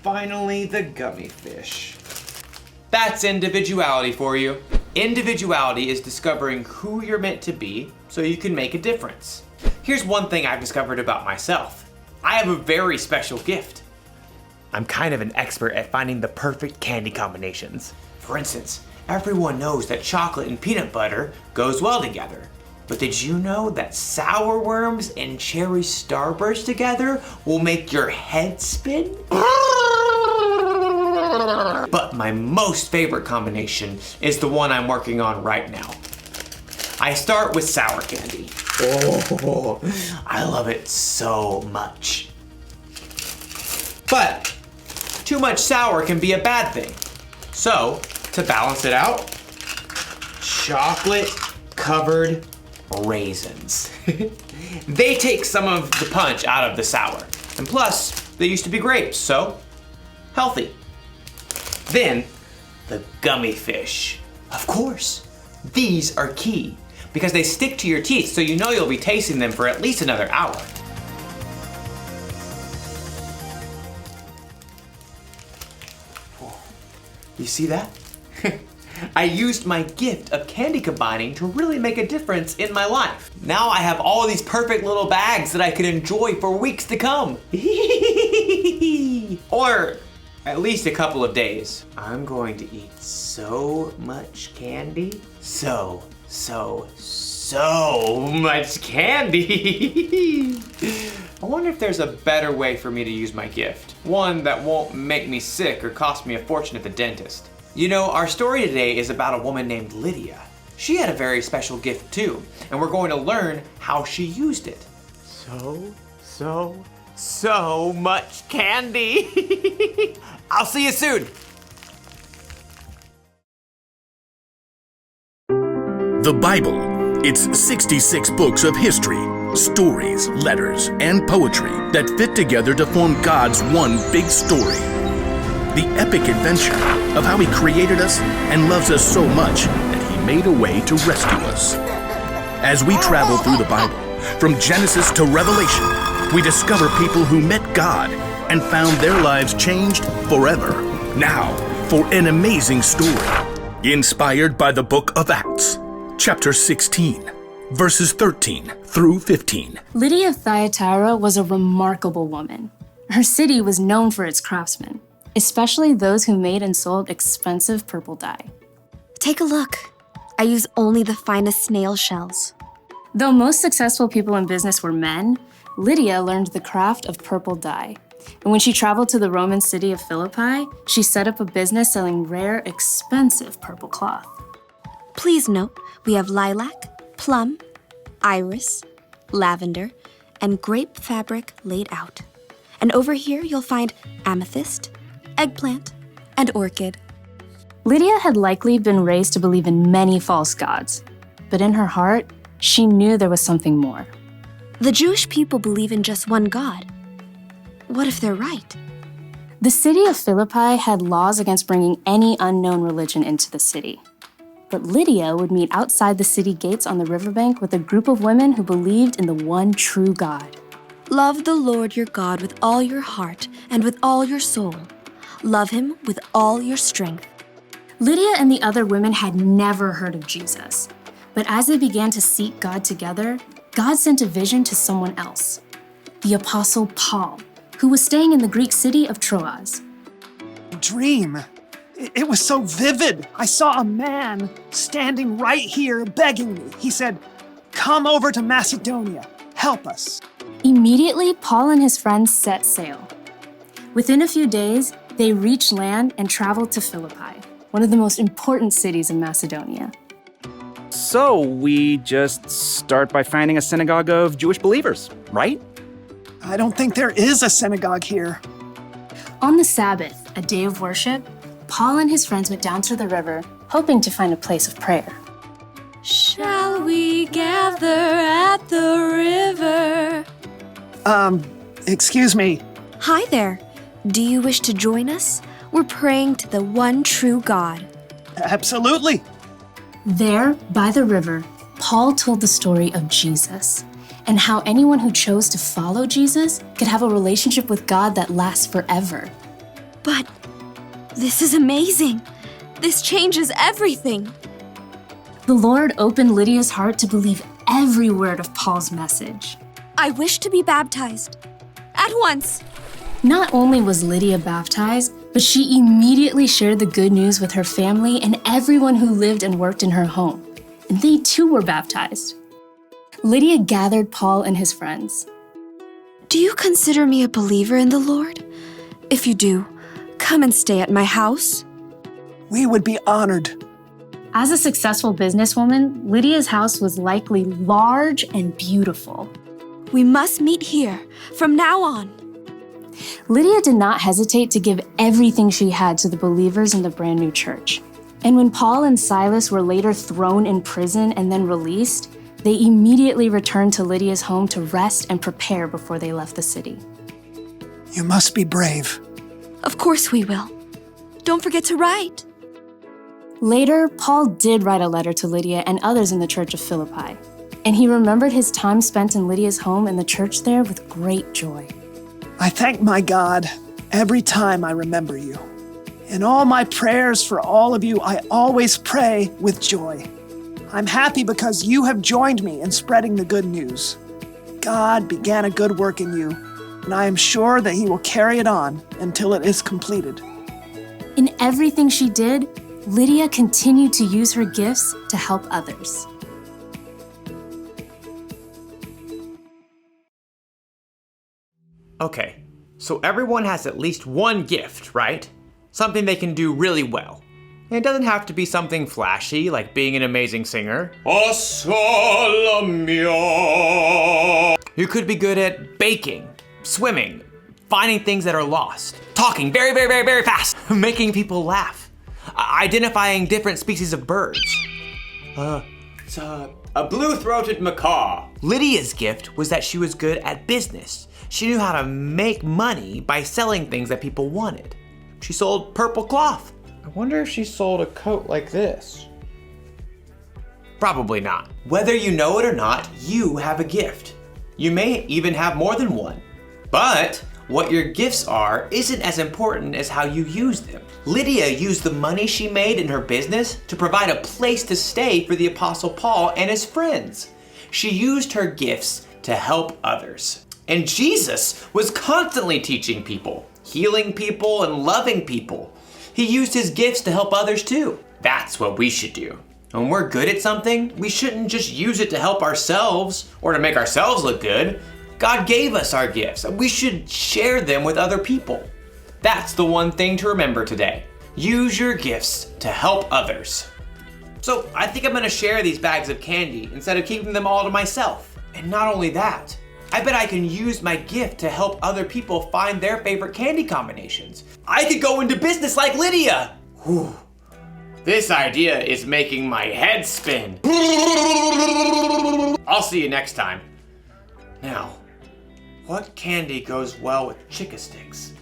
finally the gummy fish. That's individuality for you. Individuality is discovering who you're meant to be so you can make a difference. Here's one thing I've discovered about myself. I have a very special gift. I'm kind of an expert at finding the perfect candy combinations. For instance, everyone knows that chocolate and peanut butter goes well together. But did you know that sour worms and cherry starburst together will make your head spin? But my most favorite combination is the one I'm working on right now. I start with sour candy. Oh, I love it so much. But too much sour can be a bad thing. So, to balance it out, chocolate covered raisins. They take some of the punch out of the sour. And plus, they used to be grapes, so healthy. Then, the gummy fish. Of course, these are key because they stick to your teeth, so you know you'll be tasting them for at least another hour. You see that? I used my gift of candy combining to really make a difference in my life. Now I have all these perfect little bags that I can enjoy for weeks to come. Or at least a couple of days. I'm going to eat so much candy. So much candy. I wonder if there's a better way for me to use my gift. One that won't make me sick or cost me a fortune at the dentist. You know, our story today is about a woman named Lydia. She had a very special gift too, and we're going to learn how she used it. So much candy. I'll see you soon. The Bible. It's 66 books of history, stories, letters, and poetry that fit together to form God's one big story. The epic adventure of how He created us and loves us so much that He made a way to rescue us. As we travel through the Bible, from Genesis to Revelation, we discover people who met God and found their lives changed forever. Now, for an amazing story, inspired by the book of Acts, chapter 16, verses 13 through 15. Lydia of Thyatira was a remarkable woman. Her city was known for its craftsmen, especially those who made and sold expensive purple dye. Take a look. I use only the finest snail shells. Though most successful people in business were men, Lydia learned the craft of purple dye. And when she traveled to the Roman city of Philippi, she set up a business selling rare, expensive purple cloth. Please note, we have lilac, plum, iris, lavender, and grape fabric laid out. And over here you'll find amethyst, eggplant, and orchid. Lydia had likely been raised to believe in many false gods, but in her heart, she knew there was something more. The Jewish people believe in just one God. What if they're right? The city of Philippi had laws against bringing any unknown religion into the city. But Lydia would meet outside the city gates on the riverbank with a group of women who believed in the one true God. Love the Lord your God with all your heart and with all your soul. Love Him with all your strength. Lydia and the other women had never heard of Jesus. But as they began to seek God together, God sent a vision to someone else, the Apostle Paul, who was staying in the Greek city of Troas. Dream. It was so vivid. I saw a man standing right here begging me. He said, "Come over to Macedonia. Help us." Immediately, Paul and his friends set sail. Within a few days, they reached land and traveled to Philippi, one of the most important cities in Macedonia. So we just start by finding a synagogue of Jewish believers, right? I don't think there is a synagogue here. On the Sabbath, a day of worship, Paul and his friends went down to the river, hoping to find a place of prayer. Shall we gather at the river? Excuse me. Hi there. Do you wish to join us? We're praying to the one true God. Absolutely. There, by the river, Paul told the story of Jesus and how anyone who chose to follow Jesus could have a relationship with God that lasts forever. But this is amazing. This changes everything. The Lord opened Lydia's heart to believe every word of Paul's message. I wish to be baptized. At once. Not only was Lydia baptized, but she immediately shared the good news with her family and everyone who lived and worked in her home. And they too were baptized. Lydia gathered Paul and his friends. Do you consider me a believer in the Lord? If you do, come and stay at my house. We would be honored. As a successful businesswoman, Lydia's house was likely large and beautiful. We must meet here from now on. Lydia did not hesitate to give everything she had to the believers in the brand new church. And when Paul and Silas were later thrown in prison and then released, they immediately returned to Lydia's home to rest and prepare before they left the city. You must be brave. Of course we will. Don't forget to write. Later, Paul did write a letter to Lydia and others in the church of Philippi, and he remembered his time spent in Lydia's home and the church there with great joy. I thank my God every time I remember you. In all my prayers for all of you, I always pray with joy. I'm happy because you have joined me in spreading the good news. God began a good work in you, and I am sure that he will carry it on until it is completed. In everything she did, Lydia continued to use her gifts to help others. Okay, so everyone has at least one gift, right? Something they can do really well. And it doesn't have to be something flashy, like being an amazing singer. O sole mio. You could be good at baking, swimming, finding things that are lost, talking very, very, very, very fast, making people laugh, identifying different species of birds. It's a blue-throated macaw. Lydia's gift was that she was good at business. She knew how to make money by selling things that people wanted. She sold purple cloth. I wonder if she sold a coat like this. Probably not. Whether you know it or not, you have a gift. You may even have more than one. But what your gifts are isn't as important as how you use them. Lydia used the money she made in her business to provide a place to stay for the Apostle Paul and his friends. She used her gifts to help others. And Jesus was constantly teaching people, healing people, and loving people. He used his gifts to help others too. That's what we should do. When we're good at something, we shouldn't just use it to help ourselves or to make ourselves look good. God gave us our gifts, and we should share them with other people. That's the one thing to remember today. Use your gifts to help others. So I think I'm gonna share these bags of candy instead of keeping them all to myself. And not only that, I bet I can use my gift to help other people find their favorite candy combinations. I could go into business like Lydia. Whew. This idea is making my head spin. I'll see you next time. Now, what candy goes well with Chick-a-Sticks?